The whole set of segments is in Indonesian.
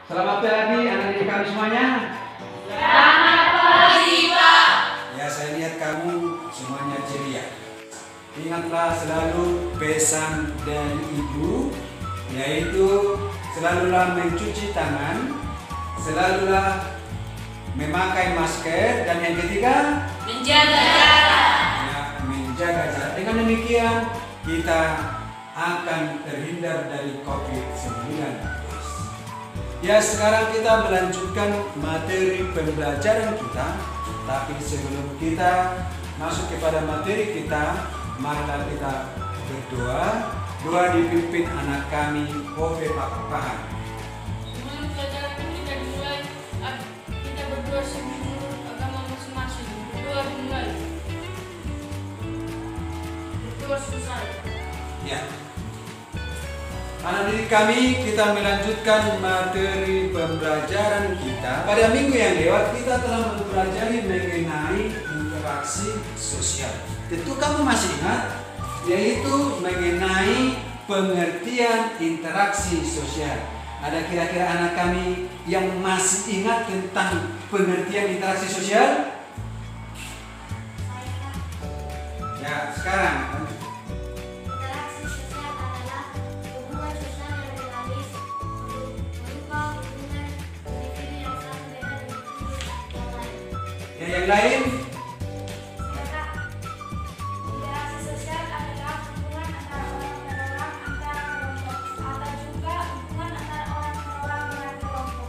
Selamat pagi anak didik kami semuanya. Selamat pagi, Pak. Ya, saya lihat kamu semuanya ceria. Ingatlah selalu pesan dari ibu, yaitu selalulah mencuci tangan, selalulah memakai masker, dan yang ketiga Menjaga jarak. ya, menjaga jarak. Dengan demikian kita akan terhindar dari COVID-19. Ya, sekarang kita melanjutkan materi pembelajaran kita. Tapi sebelum kita masuk kepada materi kita, marilah kita berdoa. Doa dipimpin anak kami, Ove Pak Pahan. Sebelum pelajaran kita dimulai, kita berdoa menurut agama masing-masing. Berdoa dimulai. Berdoa selesai. Ya. Anak didik kami, kita melanjutkan materi pembelajaran kita. Pada minggu yang lewat kita telah mempelajari mengenai interaksi sosial. Tentu kamu masih ingat, yaitu mengenai pengertian interaksi sosial. Ada kira-kira anak kami yang masih ingat tentang pengertian interaksi sosial? Ya, sekarang Interaksi sosial adalah hubungan sosial yang dinamis berupa hubungan individu yang satu dengan individu yang lain. ya, yang lain. Sedangkan interaksi sosial adalah hubungan antara orang dan orang antara kelompok atau juga hubungan antara orang dan orang dengan kelompok.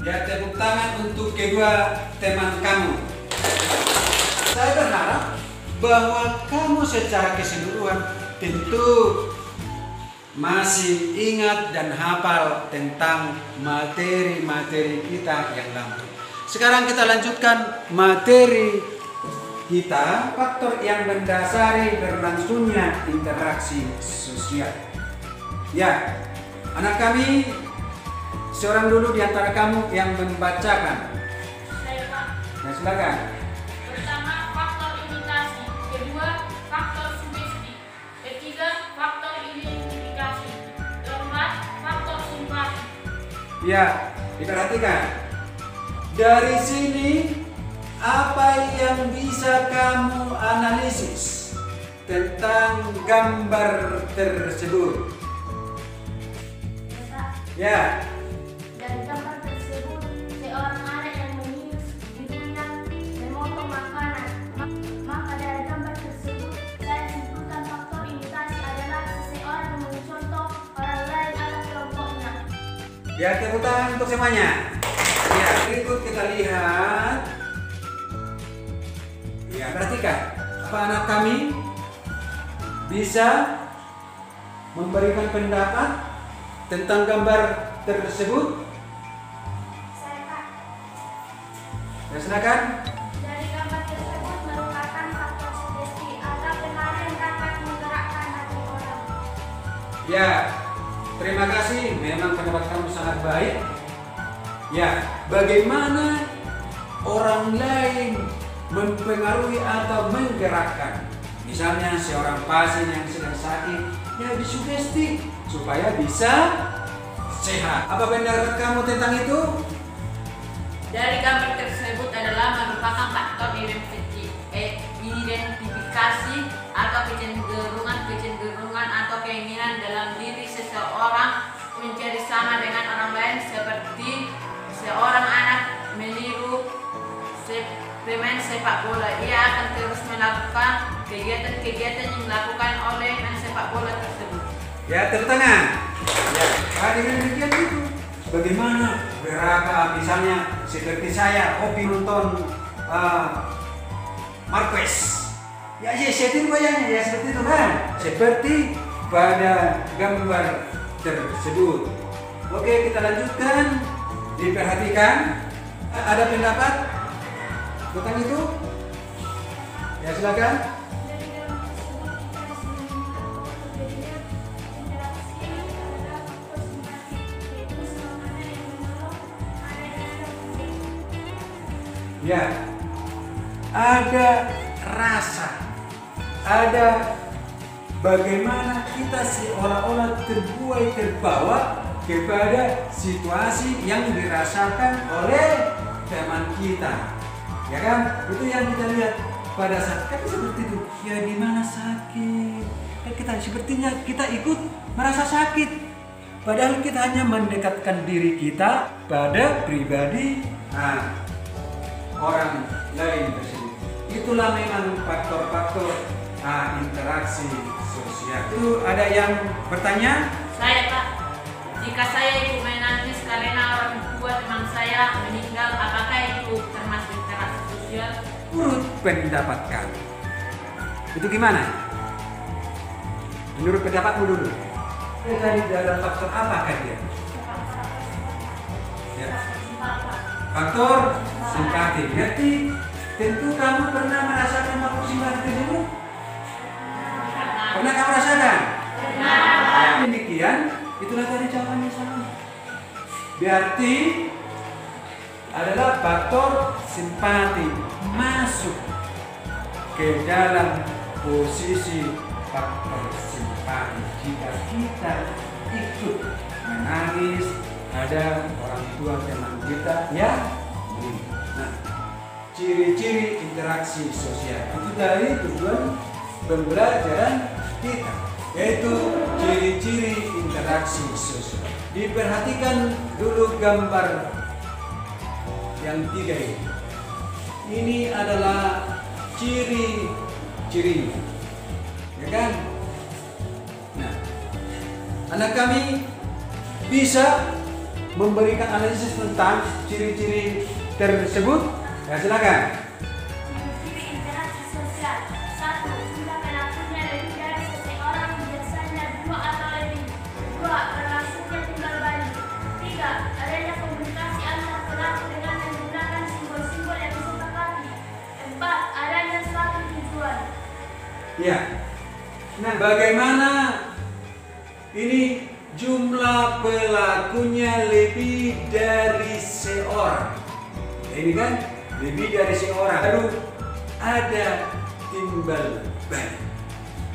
Ya, tepuk tangan untuk kedua teman kamu. Saya berharap bahwa kamu secara keseluruhan tentu masih ingat dan hafal tentang materi-materi kita yang lalu. Sekarang kita lanjutkan materi kita, faktor yang mendasari berlangsungnya interaksi sosial. Ya, anak kami, seorang dulu di antara kamu yang membacakan. Saya, Pak. Ya, silakan. Pertama, faktor imitasi. Kedua, faktor sugesti. Ketiga, faktor identifikasi. Keempat, faktor simpati. Ya, diperhatikan. Dari sini, apa yang bisa kamu analisis tentang gambar tersebut? Ya, Dari gambar tersebut, seorang anak yang menius dirinya memotong makanan. Maka dari gambar tersebut, saya simpulkan faktor imitasi adalah seseorang yang mencontoh orang lain atau kelompoknya. ya, tepuk tangan untuk semuanya. Ya, berikut kita lihat. Ya, perhatikan. Apa anak kami bisa memberikan pendapat tentang gambar tersebut? Saya Pak, Ya, silakan. dari gambar tersebut merupakan faktor sugesti atau pengaruh yang dapat menggerakkan hati orang. Ya, terima kasih. Memang pendapat kamu sangat baik. Ya, bagaimana orang lain mempengaruhi atau menggerakkan? Misalnya seorang pasien yang sedang sakit, ya disugesti supaya bisa sehat. Apa pendapat kamu tentang itu? Dari gambar tersebut adalah merupakan faktor identifikasi atau kecenderungan atau keinginan dalam diri seseorang menjadi sama dengan orang lain, seperti seorang anak meniru pemain sepak bola. Ia akan terus melakukan kegiatan-kegiatan yang dilakukan oleh pemain sepak bola tersebut. Ya, tepuk tangan. Ya, dengan demikian itu. Bagaimana berapa misalnya seperti saya hobi nonton Marquez. Ya, saya bayangnya ya seperti itu kan. Seperti pada gambar tersebut. Oke, kita lanjutkan. Diperhatikan. Ada pendapat tentang itu? Ya, silakan. Dari gambar tersebut, kita bisa menemukan terjadinya interaksi adalah faktor simpati, yaitu seorang anak yang menolong anak yang sedang sakit. Ya, ada rasa, ada bagaimana kita seolah-olah terbuai terbawa kepada situasi yang dirasakan oleh teman kita, ya kan? Itu yang kita lihat pada saat kan seperti itu. Ya di mana sakit? Kan kita sepertinya kita ikut merasa sakit. Padahal kita hanya mendekatkan diri kita pada pribadi orang lain tersebut. Itulah memang faktor-faktor interaksi sosial. Itu ada yang bertanya? Saya Pak, jika saya ikut menangis karena orang tua teman saya meninggal, apakah itu termasuk interaksi sosial? Menurut pendapat kamu, itu gimana? Menurut pendapatmu dulu. Dari dalam faktor apakah dia? Ya. Faktor simpati. Berarti tentu kamu pernah merasakan faktor simpati dulu? Pernah kamu rasakan? Pernah. Demikian, itulah tadi jawabannya sama. Berarti adalah faktor simpati masuk ke dalam posisi faktor simpati. Jika kita ikut menangis, ada orang tua teman kita yang meninggal. Nah, ciri-ciri interaksi sosial itu dari tujuan pembelajaran kita, yaitu ciri-ciri interaksi sosial. Diperhatikan dulu gambar yang 3 ini. Ini adalah ciri-cirinya, ya kan? Nah, anak kami bisa memberikan analisis tentang ciri-ciri tersebut. Ya, silakan. Ciri interaksi sosial. 1. Jumlah pelakunya lebih dari seseorang, biasanya 2 atau lebih. 2. Berlangsungnya timbal balik. 3. Adanya komunikasi antar pelaku dengan menggunakan simbol-simbol yang disepakati. 4. Adanya suatu tujuan. Ya. Nah, bagaimana ini jumlah pelakunya lebih dari seorang? Ini kan lebih dari seorang. Lalu ada timbal balik.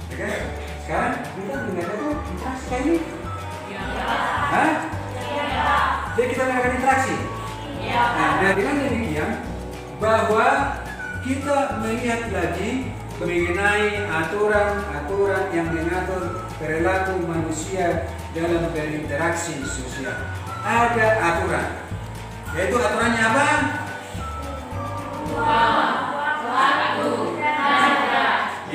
Ya kan? Sekarang kita dengar itu interaksi kayak ini. Hah? Jadi kita melakukan interaksi. Nah, dengan demikian bahwa kita melihat lagi mengenai aturan-aturan yang mengatur perilaku manusia dalam berinteraksi sosial. Ada aturan, yaitu aturannya apa?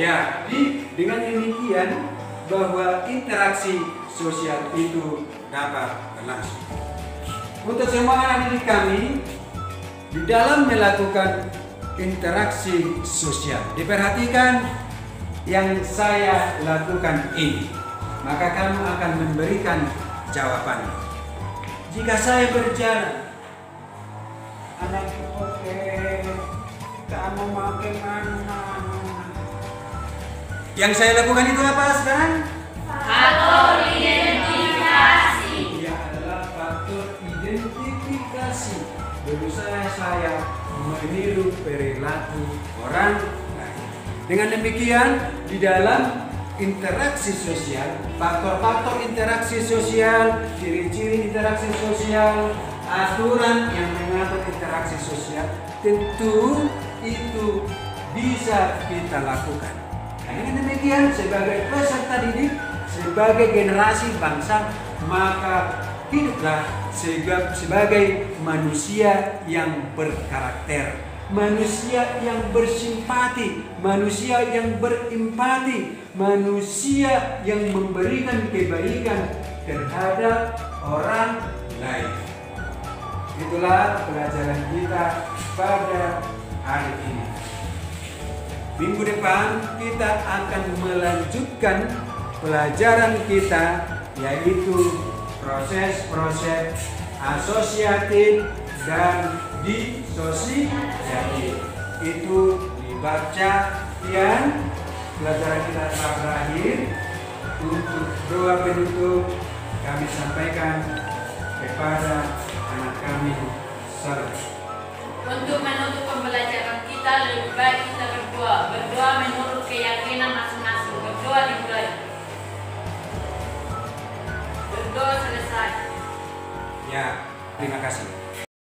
Ya, dengan demikian bahwa interaksi sosial itu dapat berlangsung. Untuk semua anak didik kami di dalam melakukan interaksi sosial, diperhatikan yang saya lakukan ini, maka kamu akan memberikan jawabannya. Jika saya berjalan, anak oke, kamu mau kemana? Yang saya lakukan itu apa sekarang? Faktor identifikasi. Dia adalah faktor identifikasi. Berusaha saya meniru perilaku orang lain. Dengan demikian, di dalam interaksi sosial, faktor-faktor interaksi sosial, ciri-ciri interaksi sosial, aturan yang mengatur interaksi sosial, tentu itu bisa kita lakukan. Nah, dengan demikian, sebagai peserta didik, sebagai generasi bangsa, maka hiduplah sebagai manusia yang berkarakter, manusia yang bersimpati, manusia yang berempati, manusia yang memberikan kebaikan terhadap orang lain. Itulah pelajaran kita pada hari ini. Minggu depan kita akan melanjutkan pelajaran kita, yaitu proses-proses asosiatif dan disosiatif. Itu dibaca dan pelajaran kita telah berakhir. Untuk doa penutup kami sampaikan kepada anak kami Sarah. Untuk menutup pembelajaran kita, lebih baik kita berdoa. Berdoa menurut keyakinan masing-masing. Berdoa dimulai. Berdoa selesai. Ya, terima kasih.